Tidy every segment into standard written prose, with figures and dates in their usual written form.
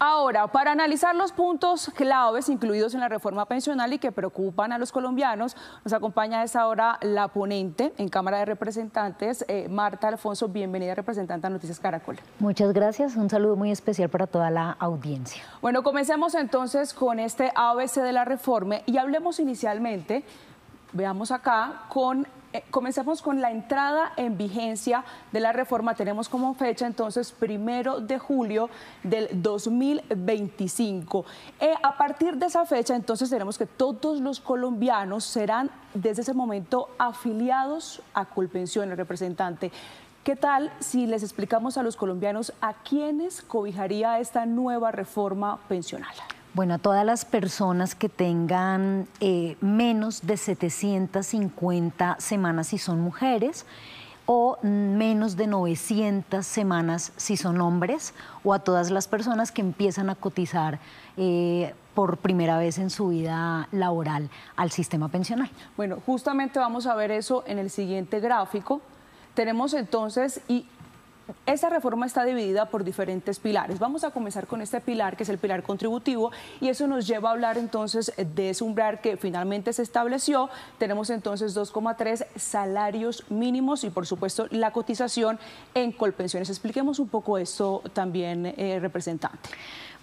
Ahora, para analizar los puntos claves incluidos en la reforma pensional y que preocupan a los colombianos, nos acompaña a esta hora la ponente en Cámara de Representantes, Marta Alfonso. Bienvenida, representante a Noticias Caracol. Muchas gracias, un saludo muy especial para toda la audiencia. Bueno, comencemos entonces con este ABC de la reforma y hablemos inicialmente, veamos acá, comencemos con la entrada en vigencia de la reforma. Tenemos como fecha entonces 1 de julio del 2025. A partir de esa fecha entonces tenemos que todos los colombianos serán desde ese momento afiliados a Colpensiones, representante. ¿Qué tal si les explicamos a los colombianos a quiénes cobijaría esta nueva reforma pensional? Bueno, a todas las personas que tengan menos de 750 semanas si son mujeres, o menos de 900 semanas si son hombres, o a todas las personas que empiezan a cotizar por primera vez en su vida laboral al sistema pensional. Bueno, justamente vamos a ver eso en el siguiente gráfico. Tenemos entonces, y esta reforma está dividida por diferentes pilares. Vamos a comenzar con este pilar, que es el pilar contributivo, y eso nos lleva a hablar entonces de ese umbral que finalmente se estableció. Tenemos entonces 2,3 salarios mínimos y por supuesto la cotización en Colpensiones. Expliquemos un poco esto también, representante.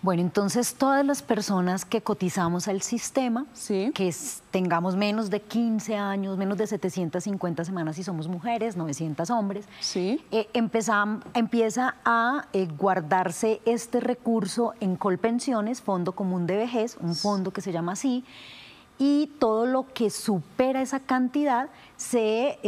Bueno, entonces todas las personas que cotizamos al sistema, sí, que tengamos menos de 15 años, menos de 750 semanas si somos mujeres, 900 hombres, sí, empieza a guardarse este recurso en Colpensiones, Fondo Común de Vejez, un fondo que se llama así, y todo lo que supera esa cantidad se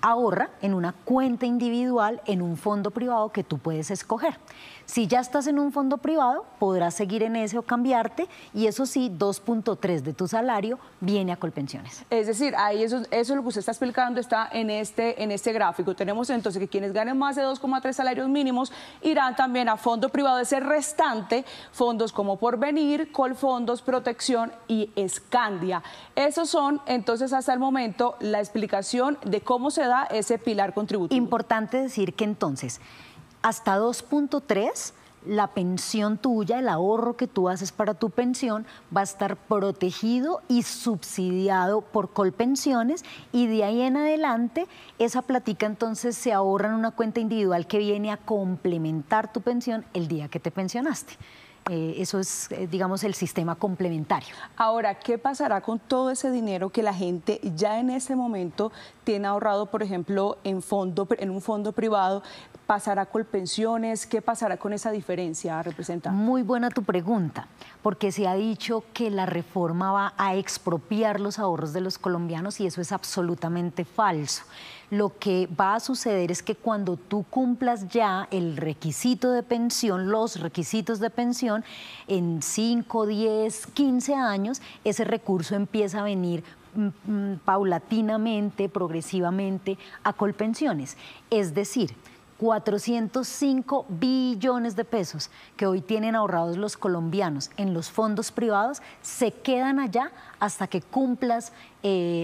ahorra en una cuenta individual en un fondo privado que tú puedes escoger. Si ya estás en un fondo privado, podrás seguir en ese o cambiarte, y eso sí, 2.3 de tu salario viene a Colpensiones. Es decir, ahí eso es lo que usted está explicando, está en este gráfico. Tenemos entonces que quienes ganen más de 2,3 salarios mínimos irán también a fondo privado. Ese restante, fondos como Porvenir, Colfondos, Protección y Escandia. Esos son entonces hasta el momento la explicación de cómo se da ese pilar contributivo. Importante decir que entonces, hasta 2.3, la pensión tuya, el ahorro que tú haces para tu pensión, va a estar protegido y subsidiado por Colpensiones, y de ahí en adelante esa platica entonces se ahorra en una cuenta individual que viene a complementar tu pensión el día que te pensionaste. Eso es, digamos, el sistema complementario. Ahora, ¿qué pasará con todo ese dinero que la gente ya en este momento tiene ahorrado, por ejemplo, en un fondo privado? ¿Pasará con pensiones? ¿Qué pasará con esa diferencia, representante? Muy buena tu pregunta, porque se ha dicho que la reforma va a expropiar los ahorros de los colombianos, y eso es absolutamente falso. Lo que va a suceder es que cuando tú cumplas ya el requisito de pensión, los requisitos de pensión, en 5, 10, 15 años, ese recurso empieza a venir paulatinamente, progresivamente a Colpensiones. Es decir, 405 billones de pesos que hoy tienen ahorrados los colombianos en los fondos privados se quedan allá hasta que cumplas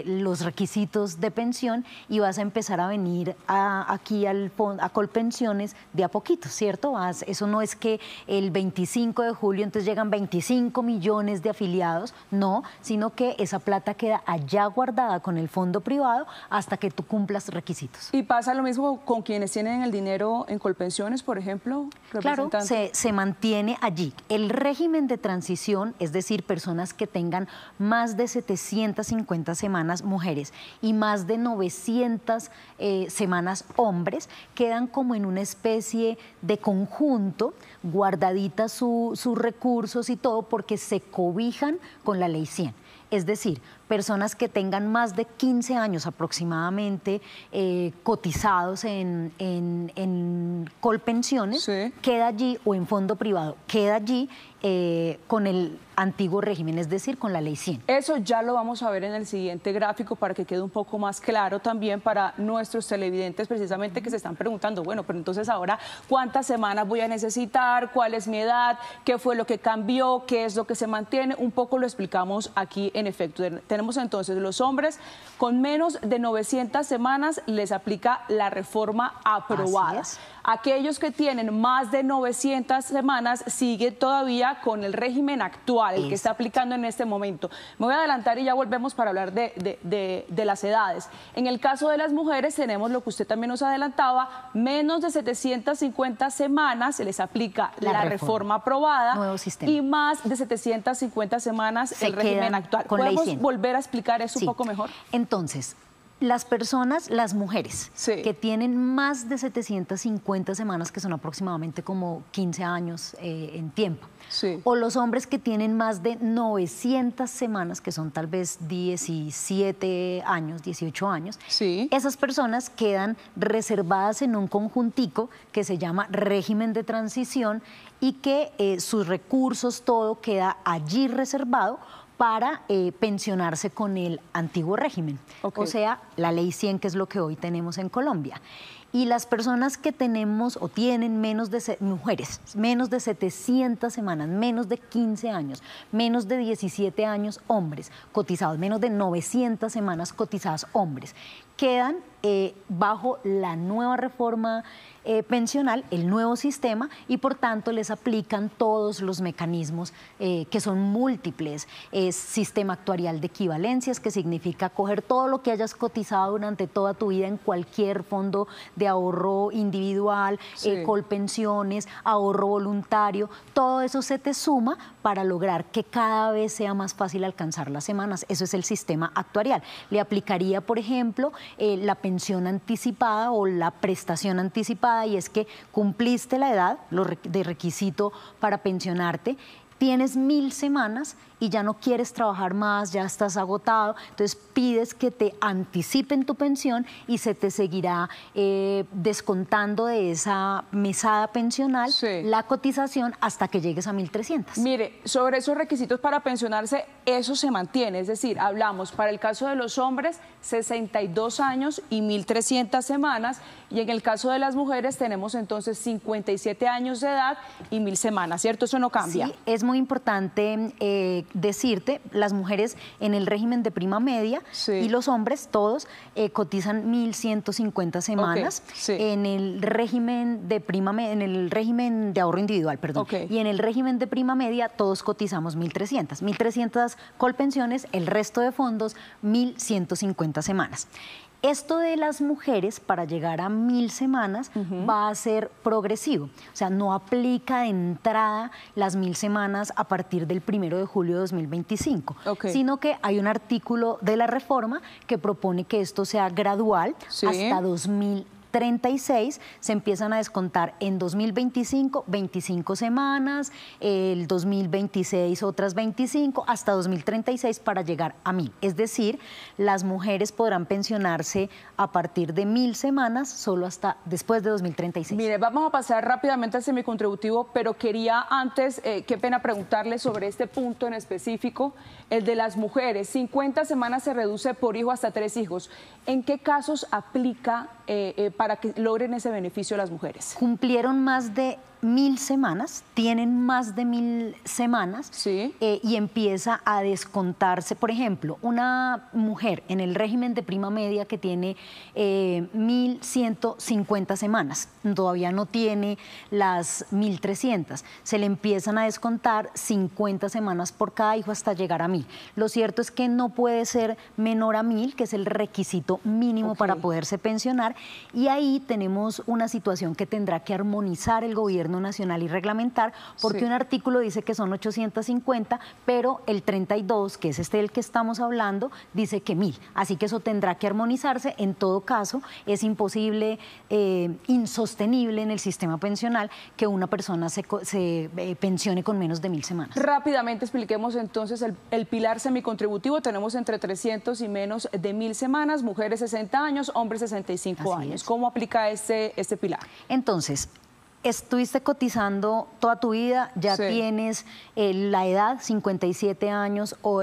los requisitos de pensión, y vas a empezar a venir aquí a Colpensiones de a poquito, ¿cierto? Eso no es que el 25 de julio entonces llegan 25 millones de afiliados, no, sino que esa plata queda allá guardada con el fondo privado hasta que tú cumplas requisitos. ¿Y pasa lo mismo con quienes tienen el dinero en Colpensiones, por ejemplo, representante? Claro, se mantiene allí. El régimen de transición, es decir, personas que tengan más de 750 semanas mujeres y más de 900 semanas hombres, quedan como en una especie de conjunto, guardaditas sus recursos y todo, porque se cobijan con la Ley 100. Es decir, personas que tengan más de 15 años aproximadamente cotizados en Colpensiones, sí, queda allí, o en fondo privado, queda allí con el antiguo régimen, es decir, con la Ley 100. Eso ya lo vamos a ver en el siguiente gráfico para que quede un poco más claro también para nuestros televidentes, precisamente, que se están preguntando, bueno, pero entonces ahora, ¿cuántas semanas voy a necesitar? ¿Cuál es mi edad? ¿Qué fue lo que cambió? ¿Qué es lo que se mantiene? Un poco lo explicamos aquí en efecto. tenemos entonces los hombres con menos de 900 semanas les aplica la reforma aprobada. Aquellos que tienen más de 900 semanas siguen todavía con el régimen actual, el que está aplicando en este momento. Me voy a adelantar y ya volvemos para hablar de las edades. En el caso de las mujeres tenemos lo que usted también nos adelantaba, menos de 750 semanas se les aplica la reforma aprobada, nuevo sistema, y más de 750 semanas el régimen actual. ¿Podemos volver a explicar eso un poco mejor? Entonces, las personas, las mujeres que tienen más de 750 semanas, que son aproximadamente como 15 años en tiempo, o los hombres que tienen más de 900 semanas, que son tal vez 17 años, 18 años, esas personas quedan reservadas en un conjuntico que se llama régimen de transición y que sus recursos, todo queda allí reservado para pensionarse con el antiguo régimen, o sea, la ley 100, que es lo que hoy tenemos en Colombia. Y las personas que tenemos o tienen mujeres, menos de 700 semanas, menos de 15 años, menos de 17 años hombres cotizados, menos de 900 semanas cotizadas hombres, quedan bajo la nueva reforma pensional, el nuevo sistema, y por tanto les aplican todos los mecanismos que son múltiples. Sistema actuarial de equivalencias, que significa coger todo lo que hayas cotizado durante toda tu vida en cualquier fondo de ahorro individual, colpensiones, ahorro voluntario, todo eso se te suma para lograr que cada vez sea más fácil alcanzar las semanas. Eso es el sistema actuarial. Le aplicaría, por ejemplo, la pensión anticipada o la prestación anticipada, y es que cumpliste la edad de requisito para pensionarte, tienes 1000 semanas y ya no quieres trabajar más, ya estás agotado, entonces pides que te anticipen tu pensión y se te seguirá descontando de esa mesada pensional la cotización hasta que llegues a 1.300. Mire, sobre esos requisitos para pensionarse, eso se mantiene, es decir, hablamos para el caso de los hombres, 62 años y 1.300 semanas, y en el caso de las mujeres tenemos entonces 57 años de edad y 1.000 semanas, ¿cierto? Eso no cambia. Sí, es muy importante decirte, las mujeres en el régimen de prima media y los hombres todos cotizan 1.150 semanas en el régimen de en el régimen de ahorro individual, perdón, y en el régimen de prima media todos cotizamos 1.300. 1.300 colpensiones, el resto de fondos 1.150 semanas. Esto de las mujeres, para llegar a 1000 semanas, va a ser progresivo. O sea, no aplica de entrada las 1000 semanas a partir del 1 de julio de 2025, sino que hay un artículo de la reforma que propone que esto sea gradual hasta 2036, se empiezan a descontar en 2025, 25 semanas, el 2026 otras 25, hasta 2036 para llegar a 1000. Es decir, las mujeres podrán pensionarse a partir de 1000 semanas solo hasta después de 2036. Mire, vamos a pasar rápidamente al semicontributivo, pero quería antes, qué pena preguntarle sobre este punto en específico, el de las mujeres. 50 semanas se reduce por hijo hasta 3 hijos. ¿En qué casos aplica para que logren ese beneficio las mujeres? Cumplieron más de 1000 semanas, tienen más de 1000 semanas y empieza a descontarse. Por ejemplo, una mujer en el régimen de prima media que tiene 1.150 semanas, todavía no tiene las 1.300, se le empiezan a descontar 50 semanas por cada hijo hasta llegar a 1000. Lo cierto es que no puede ser menor a 1000, que es el requisito mínimo para poderse pensionar, y ahí tenemos una situación que tendrá que armonizar el gobierno nacional y reglamentar, porque un artículo dice que son 850, pero el 32, que es este del que estamos hablando, dice que 1000. Así que eso tendrá que armonizarse. En todo caso, es imposible, insostenible en el sistema pensional que una persona se pensione con menos de 1000 semanas. Rápidamente expliquemos entonces el pilar semicontributivo. Tenemos entre 300 y menos de 1000 semanas, mujeres 60 años, hombres 65 años. ¿Cómo aplica este pilar? Entonces, estuviste cotizando toda tu vida, ya tienes la edad, 57 años, o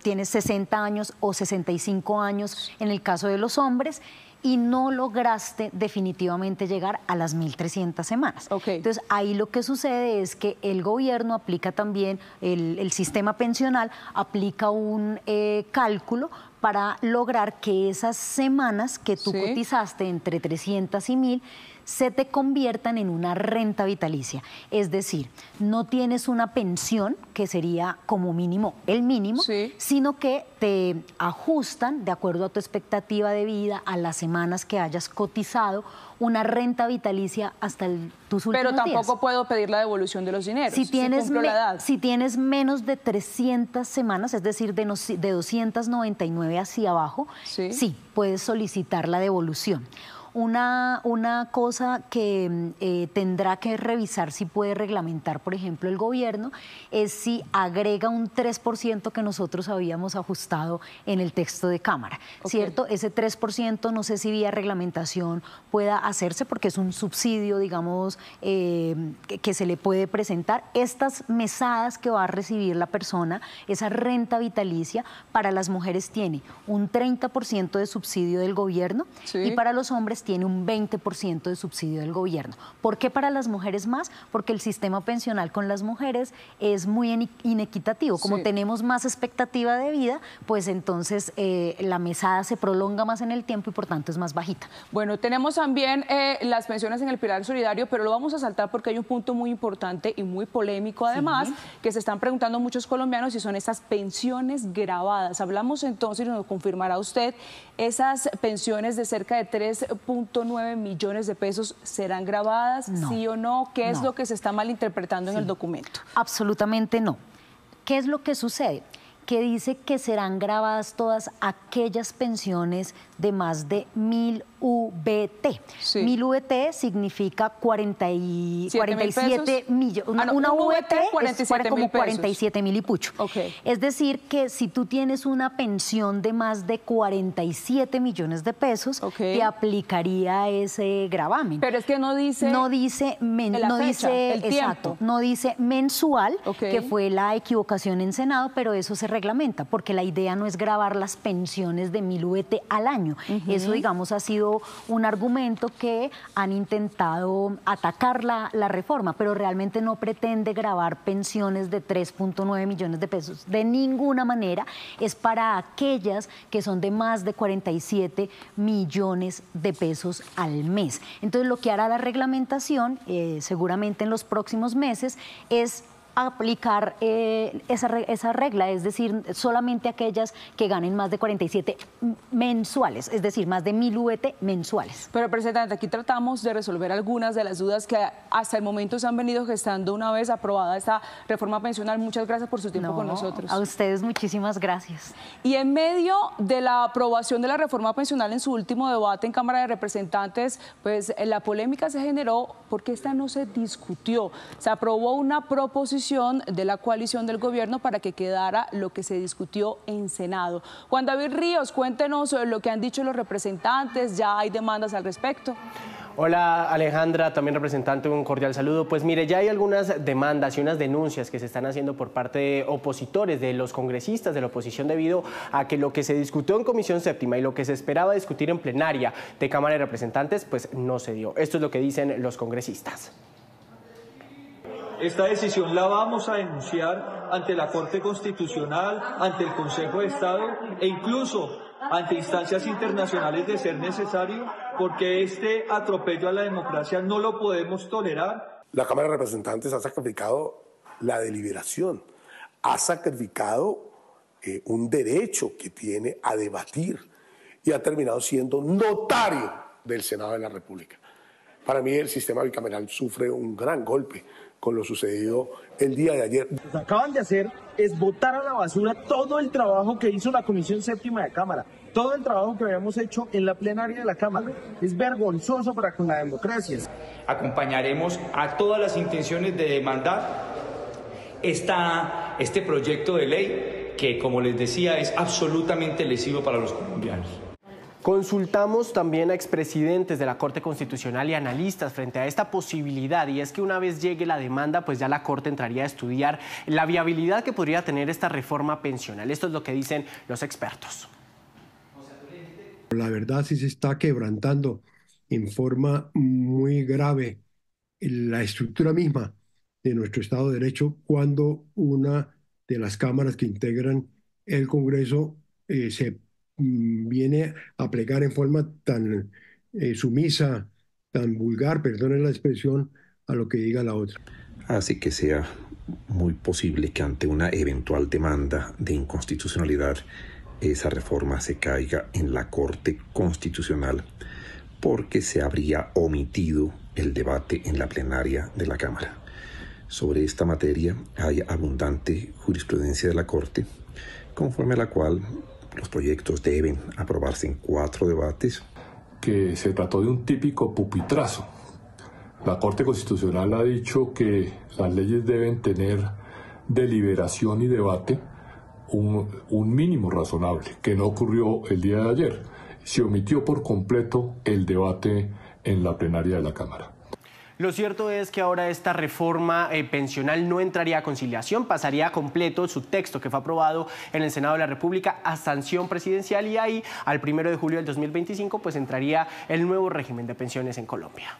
tienes 60 años o 65 años en el caso de los hombres, y no lograste definitivamente llegar a las 1.300 semanas. Entonces, ahí lo que sucede es que el gobierno aplica también, el sistema pensional aplica un cálculo para lograr que esas semanas que tú cotizaste entre 300 y 1.000 se te conviertan en una renta vitalicia. Es decir, no tienes una pensión, que sería como mínimo el mínimo, sino que te ajustan, de acuerdo a tu expectativa de vida, a las semanas que hayas cotizado, una renta vitalicia hasta tus últimos días. Pero tampoco puedo pedir la devolución de los dineros si tienes, la edad. Si tienes menos de 300 semanas, es decir, de 299 hacia abajo, sí puedes solicitar la devolución. Una cosa que tendrá que revisar si puede reglamentar, por ejemplo, el gobierno, es si agrega un 3% que nosotros habíamos ajustado en el texto de Cámara, ¿cierto? Ese 3% no sé si vía reglamentación pueda hacerse porque es un subsidio, digamos, que se le puede presentar. Estas mesadas que va a recibir la persona, esa renta vitalicia, para las mujeres tiene un 30% de subsidio del gobierno y para los hombres tiene un 20% de subsidio del gobierno. ¿Por qué para las mujeres más? Porque el sistema pensional con las mujeres es muy inequitativo. Como tenemos más expectativa de vida, pues entonces la mesada se prolonga más en el tiempo y por tanto es más bajita. Bueno, tenemos también las pensiones en el pilar solidario, pero lo vamos a saltar porque hay un punto muy importante y muy polémico además, que se están preguntando muchos colombianos y son estas pensiones grabadas. Hablamos entonces, y nos confirmará usted, esas pensiones de cerca de 3.9 millones de pesos, ¿serán grabadas? ¿Sí o no? ¿Qué es lo que se está malinterpretando en el documento? Absolutamente no. ¿Qué es lo que sucede? Que dice que serán grabadas todas aquellas pensiones de más de 1.000 VT. 1.000 VT significa 47 millones. Una VT es como 47.000 y pucho. Es decir, que si tú tienes una pensión de más de 47 millones de pesos, te aplicaría ese gravamen. Pero es que no dice... No dice mensual, que fue la equivocación en Senado, pero eso se reglamenta, porque la idea no es gravar las pensiones de 1.000 VT al año. Eso, digamos, ha sido un argumento que han intentado atacar la reforma, pero realmente no pretende gravar pensiones de 3.9 millones de pesos. De ninguna manera. Es para aquellas que son de más de 47 millones de pesos al mes. Entonces, lo que hará la reglamentación, seguramente en los próximos meses, es aplicar esa regla, es decir, solamente aquellas que ganen más de 47 mensuales, es decir, más de 1.000 VT mensuales. Pero, Presidente, aquí tratamos de resolver algunas de las dudas que hasta el momento se han venido gestando una vez aprobada esta reforma pensional. Muchas gracias por su tiempo con nosotros. A ustedes muchísimas gracias. Y en medio de la aprobación de la reforma pensional en su último debate en Cámara de Representantes, pues la polémica se generó porque esta no se discutió. Se aprobó una proposición de la coalición del gobierno para que quedara lo que se discutió en Senado. Juan David Ríos, cuéntenos lo que han dicho los representantes, ¿ya hay demandas al respecto? Hola Alejandra, también representante, un cordial saludo. Pues mire, ya hay algunas demandas y unas denuncias que se están haciendo por parte de opositores, de los congresistas de la oposición, debido a que lo que se discutió en Comisión Séptima y lo que se esperaba discutir en plenaria de Cámara de Representantes, pues no se dio. Esto es lo que dicen los congresistas. Esta decisión la vamos a denunciar ante la Corte Constitucional, ante el Consejo de Estado e incluso ante instancias internacionales de ser necesario, porque este atropello a la democracia no lo podemos tolerar. La Cámara de Representantes ha sacrificado la deliberación, ha sacrificado un derecho que tiene a debatir y ha terminado siendo notario del Senado de la República. Para mí el sistema bicameral sufre un gran golpe con lo sucedido el día de ayer. Lo que acaban de hacer es botar a la basura todo el trabajo que hizo la Comisión Séptima de Cámara, todo el trabajo que habíamos hecho en la plenaria de la Cámara. Es vergonzoso para con la democracia. Acompañaremos a todas las intenciones de demandar este proyecto de ley que, como les decía, es absolutamente lesivo para los colombianos. Consultamos también a expresidentes de la Corte Constitucional y analistas frente a esta posibilidad, y es que una vez llegue la demanda, pues ya la Corte entraría a estudiar la viabilidad que podría tener esta reforma pensional. Esto es lo que dicen los expertos. La verdad sí se está quebrantando en forma muy grave la estructura misma de nuestro Estado de Derecho cuando una de las cámaras que integran el Congreso se viene a plegar en forma tan sumisa, tan vulgar, perdonen la expresión, a lo que diga la otra. Así que sea muy posible que ante una eventual demanda de inconstitucionalidad esa reforma se caiga en la Corte Constitucional porque se habría omitido el debate en la plenaria de la Cámara. Sobre esta materia hay abundante jurisprudencia de la Corte, conforme a la cual los proyectos deben aprobarse en 4 debates. Que se trató de un típico pupitrazo. La Corte Constitucional ha dicho que las leyes deben tener deliberación y debate un mínimo razonable, que no ocurrió el día de ayer. Se omitió por completo el debate en la plenaria de la Cámara. Lo cierto es que ahora esta reforma pensional no entraría a conciliación, pasaría completo su texto que fue aprobado en el Senado de la República a sanción presidencial y ahí al 1 de julio del 2025 pues entraría el nuevo régimen de pensiones en Colombia.